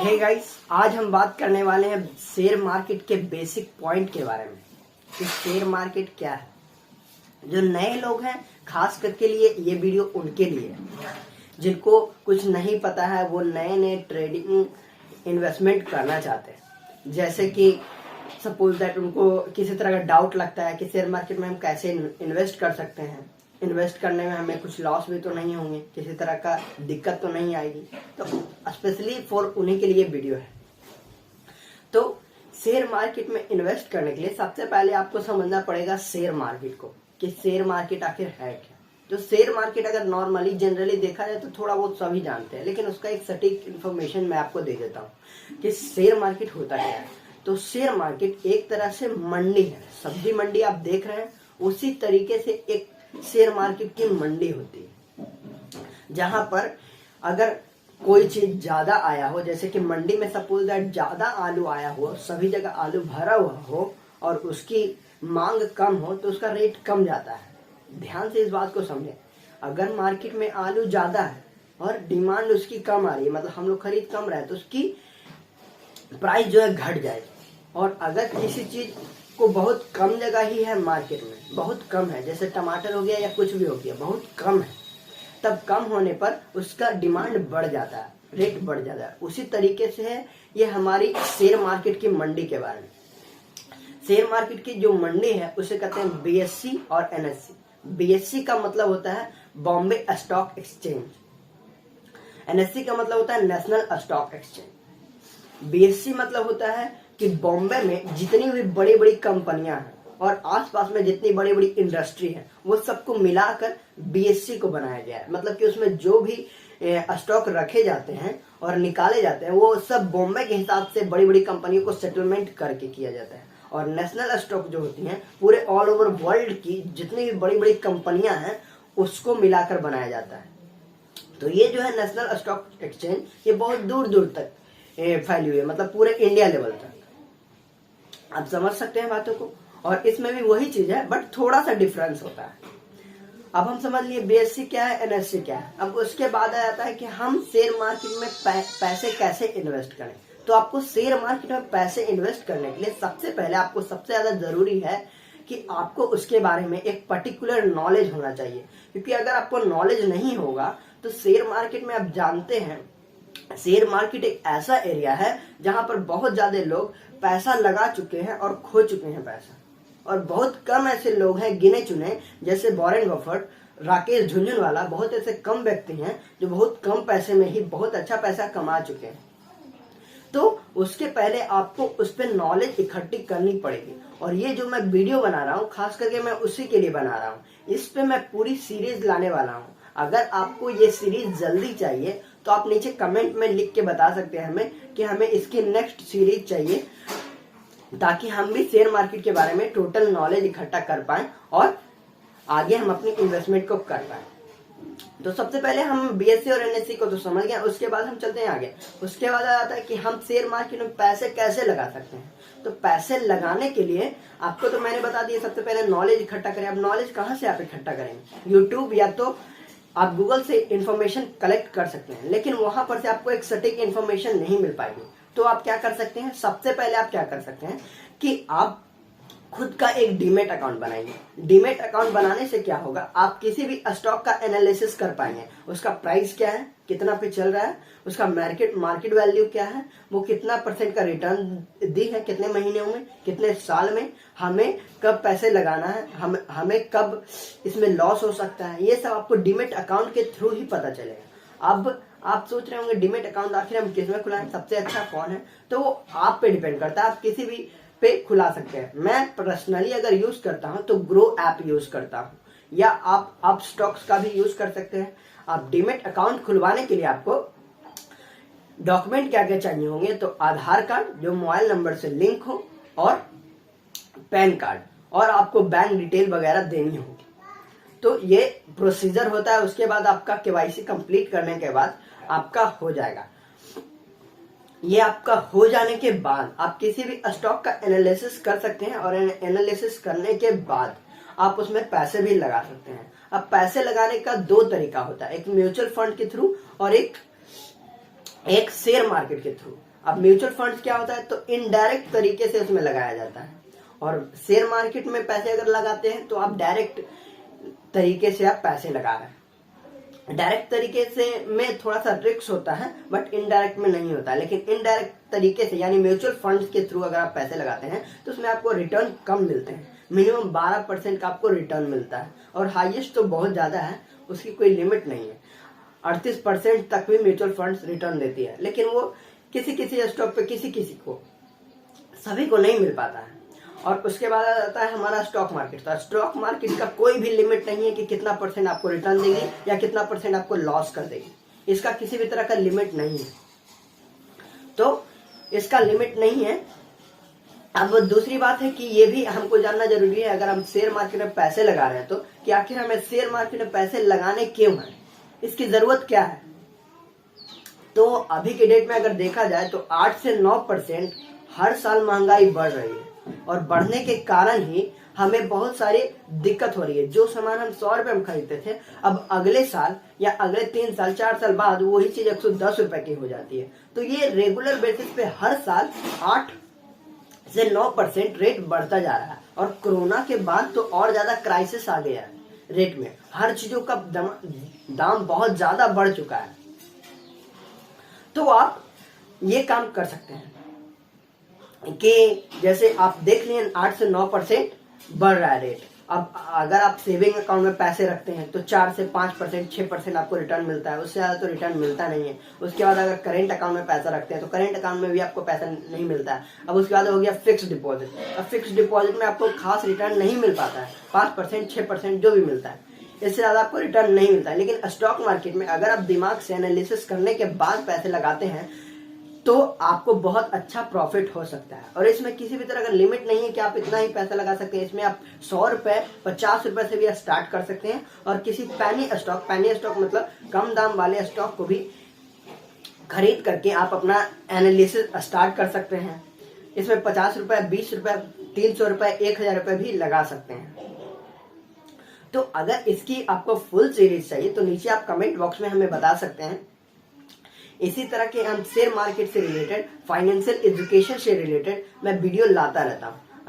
Hey guys, आज हम बात करने वाले हैं शेयर मार्केट के बेसिक पॉइंट के बारे में कि शेयर मार्केट क्या है। जो नए लोग हैं खास करके लिए ये वीडियो उनके लिए है जिनको कुछ नहीं पता है, वो नए नए ट्रेडिंग इन्वेस्टमेंट करना चाहते हैं। जैसे कि सपोज दैट उनको किसी तरह का डाउट लगता है कि शेयर मार्केट में हम कैसे इन्वेस्ट कर सकते हैं, इन्वेस्ट करने में हमें कुछ लॉस भी तो नहीं होंगे, किसी तरह का दिक्कत तो नहीं आएगी। तो स्पेशली फॉर उन्हीं के लिए वीडियो है। तो शेयर मार्केट में इन्वेस्ट करने के लिए सबसे पहले आपको समझना पड़ेगा शेयर मार्केट को, कि शेयर मार्केट आखिर है क्या। तो शेयर मार्केट अगर नॉर्मली जनरली देखा जाए तो थोड़ा बहुत सभी जानते हैं, लेकिन उसका एक सटीक इन्फॉर्मेशन मैं आपको दे देता हूँ कि शेयर मार्केट होता क्या है। तो शेयर मार्केट एक तरह से मंडी है, सब्जी मंडी आप देख रहे हैं, उसी तरीके से एक शेयर मार्केट की मंडी होती है, जहां पर अगर कोई चीज ज्यादा आया हो, जैसे कि मंडी में सपोज दैट ज्यादा आलू आया हो, सभी जगह आलू भरा हुआ हो और उसकी मांग कम हो तो उसका रेट कम जाता है। ध्यान से इस बात को समझें। अगर मार्केट में आलू ज्यादा है और डिमांड उसकी कम आ रही है, मतलब हम लोग खरीद कम रहे हैं, तो उसकी प्राइस जो है घट जाएगी। और अगर किसी चीज को बहुत कम जगह ही है मार्केट में, बहुत कम है, जैसे टमाटर हो गया या कुछ भी हो गया, बहुत कम है, तब कम होने पर उसका डिमांड बढ़ जाता है, रेट बढ़ जाता है। उसी तरीके से है ये हमारी शेयर मार्केट की मंडी के बारे में। शेयर मार्केट की जो मंडी है उसे कहते हैं बीएससी और एनएससी। बीएससी का मतलब होता है बॉम्बे स्टॉक एक्सचेंज, एनएससी का मतलब होता है नेशनल स्टॉक एक्सचेंज। बीएससी मतलब होता है कि बॉम्बे में जितनी भी बड़ी बड़ी कंपनियां हैं और आसपास में जितनी बड़ी बड़ी इंडस्ट्री है, वो सबको मिलाकर बीएससी को बनाया गया है। मतलब कि उसमें जो भी स्टॉक रखे जाते हैं और निकाले जाते हैं, वो सब बॉम्बे के हिसाब से बड़ी बड़ी कंपनियों को सेटलमेंट करके किया जाता है। और नेशनल स्टॉक जो होती हैं, पूरे ऑल ओवर वर्ल्ड की जितनी भी बड़ी बड़ी कंपनियां हैं उसको मिलाकर बनाया जाता है। तो ये जो है नेशनल स्टॉक एक्सचेंज, ये बहुत दूर दूर तक फैली हुई है, मतलब पूरे इंडिया लेवल तक। आप समझ सकते हैं बातों को। और इसमें भी वही चीज है, बट थोड़ा सा डिफरेंस होता है। अब हम समझ लिए बीएससी क्या है, एनएससी क्या है। अब उसके बाद आ जाता है कि हम शेयर मार्केट में पैसे कैसे इन्वेस्ट करें। तो आपको शेयर मार्केट में पैसे इन्वेस्ट करने के लिए सबसे पहले आपको सबसे ज्यादा जरूरी है कि आपको उसके बारे में एक पर्टिकुलर नॉलेज होना चाहिए। क्योंकि अगर आपको नॉलेज नहीं होगा तो शेयर मार्केट में आप जानते हैं, शेयर मार्केट एक ऐसा एरिया है जहां पर बहुत ज्यादा लोग पैसा लगा चुके हैं और खो चुके हैं पैसा। और बहुत कम ऐसे लोग हैं गिने चुने, जैसे वॉरेन बफेट, राकेश झुनझुनवाला, बहुत ऐसे कम व्यक्ति हैं जो बहुत कम पैसे में ही बहुत अच्छा पैसा कमा चुके हैं। तो उसके पहले आपको उस पर नॉलेज इकट्ठी करनी पड़ेगी। और ये जो मैं वीडियो बना रहा हूँ, खास करके मैं उसी के लिए बना रहा हूँ। इस पे मैं पूरी सीरीज लाने वाला हूँ। अगर आपको ये सीरीज जल्दी चाहिए तो आप नीचे कमेंट में लिख के बता सकते हैं हमें कि हमें इसकी नेक्स्ट सीरीज चाहिए, ताकि हम भी शेयर मार्केट के बारे में टोटल नॉलेज इकट्ठा कर पाएं और आगे हम अपनी इन्वेस्टमेंट को कर पाएं। तो सबसे पहले हम बीएससी और एनएससी को तो समझ गए, उसके बाद हम चलते हैं आगे। उसके बाद आ जाता है कि हम शेयर मार्केट में पैसे कैसे लगा सकते हैं। तो पैसे लगाने के लिए आपको तो मैंने बता दिया, सबसे पहले नॉलेज इकट्ठा करें। अब नॉलेज कहाँ से आप इकट्ठा करेंगे? यूट्यूब या तो आप गूगल से इंफॉर्मेशन कलेक्ट कर सकते हैं, लेकिन वहां पर से आपको एक सटीक इंफॉर्मेशन नहीं मिल पाएगी। तो आप क्या कर सकते हैं, सबसे पहले आप क्या कर सकते हैं कि आप खुद का एक डीमेट अकाउंट बनाएंगे। डीमेट अकाउंट बनाने से क्या होगा, आप किसी भी स्टॉक का एनालिसिस कर पाएंगे। उसका प्राइस क्या है, कितना पे चल रहा है, उसका मार्केट वैल्यू क्या है, वो कितना % का रिटर्न दी है, कितने महीने में, कितने साल में, हमें कब पैसे लगाना है, हमें कब इसमें लॉस हो सकता है। ये सब आपको डीमेट अकाउंट के थ्रू ही पता चलेगा। अब आप सोच रहे होंगे डीमेट अकाउंट आखिर हम किसमें खुलाएं, सबसे अच्छा कौन है। तो वो आप पे डिपेंड करता है, आप किसी भी पे खुला सकते हैं। मैं पर्सनली अगर यूज करता हूं तो ग्रो ऐप यूज करता हूं, या आप स्टॉक्स का भी यूज कर सकते हैं। आप डीमेट अकाउंट खुलवाने के लिए आपको डॉक्यूमेंट क्या क्या चाहिए होंगे, तो आधार कार्ड जो मोबाइल नंबर से लिंक हो, और पैन कार्ड, और आपको बैंक डिटेल वगैरह देनी होगी। तो ये प्रोसीजर होता है। उसके बाद आपका केवाईसी कंप्लीट करने के बाद आपका हो जाएगा। ये आपका हो जाने के बाद आप किसी भी स्टॉक का एनालिसिस कर सकते हैं, और एनालिसिस करने के बाद आप उसमें पैसे भी लगा सकते हैं। अब पैसे लगाने का दो तरीका होता है, एक म्यूचुअल फंड के थ्रू और एक एक शेयर मार्केट के थ्रू। अब म्यूचुअल फंड्स क्या होता है, तो इनडायरेक्ट तरीके से उसमें लगाया जाता है, और शेयर मार्केट में पैसे अगर लगाते हैं तो आप डायरेक्ट तरीके से आप पैसे लगा रहे हैं। डायरेक्ट तरीके से में थोड़ा सा रिस्क होता है, बट इनडायरेक्ट में नहीं होता। लेकिन इनडायरेक्ट तरीके से यानी म्यूचुअल फंड्स के थ्रू अगर आप पैसे लगाते हैं तो उसमें आपको रिटर्न कम मिलते हैं। मिनिमम 12% का आपको रिटर्न मिलता है, और हाईएस्ट तो बहुत ज्यादा है, उसकी कोई लिमिट नहीं है। 38% तक भी म्यूचुअल फंड्स रिटर्न देती है, लेकिन वो किसी किसी स्टॉक पे किसी किसी को, सभी को नहीं मिल पाता है। और उसके बाद आ जाता है हमारा स्टॉक मार्केट। तो स्टॉक मार्केट का कोई भी लिमिट नहीं है कि कितना % आपको रिटर्न देगी या कितना % आपको लॉस कर देगी, इसका किसी भी तरह का लिमिट नहीं है। तो इसका लिमिट नहीं है। अब दूसरी बात है कि ये भी हमको जानना जरूरी है, अगर हम शेयर मार्केट में पैसे लगा रहे हैं तो कि आखिर हमें शेयर मार्केट में पैसे लगाने क्यों है, इसकी जरूरत क्या है। तो अभी के डेट में अगर देखा जाए तो 8 से 9% हर साल महंगाई बढ़ रही है, और बढ़ने के कारण ही हमें बहुत सारी दिक्कत हो रही है। जो सामान हम 100 रुपए में खरीदते थे, अब अगले साल या अगले 3 साल 4 साल बाद वही चीज 110 रुपए की हो जाती है। तो ये रेगुलर बेसिस पे हर साल 8 से 9% रेट बढ़ता जा रहा है। और कोरोना के बाद तो और ज्यादा क्राइसिस आ गया है रेट में, हर चीजों का दाम बहुत ज्यादा बढ़ चुका है। तो आप ये काम कर सकते हैं कि जैसे आप देख लिए 8 से 9% बढ़ रहा है रेट। अब अगर आप सेविंग अकाउंट में पैसे रखते हैं तो 4 से 5%, 6% आपको रिटर्न मिलता है, उससे ज्यादा तो रिटर्न मिलता नहीं है। उसके बाद अगर करेंट अकाउंट में पैसा रखते हैं तो करेंट अकाउंट में भी आपको पैसा नहीं मिलता है। अब उसके बाद हो गया फिक्स डिपॉजिट। अब फिक्स डिपॉजिट में आपको खास रिटर्न नहीं मिल पाता है, 5%, 6% जो भी मिलता है, इससे ज्यादा आपको रिटर्न नहीं मिलता है। लेकिन स्टॉक मार्केट में अगर आप दिमाग से एनालिसिस करने के बाद पैसे लगाते हैं तो आपको बहुत अच्छा प्रॉफिट हो सकता है। और इसमें किसी भी तरह का लिमिट नहीं है कि आप इतना ही पैसा लगा सकते हैं। इसमें आप 100 रुपए, 50 रुपए से भी स्टार्ट कर सकते हैं, और किसी पैनी स्टॉक मतलब कम दाम वाले स्टॉक को भी खरीद करके आप अपना एनालिसिस स्टार्ट कर सकते हैं। इसमें 50 रुपए, 20 रुपए, 300 रुपए, 1000 रुपए भी लगा सकते हैं। तो अगर इसकी आपको फुल सीरीज चाहिए तो नीचे आप कमेंट बॉक्स में हमें बता सकते हैं। इसी तरह के हम शेयर मार्केट से रिलेटेड, फाइनेंशियल एजुकेशन से रिलेटेड मैं वीडियो लाता रहता हूँ।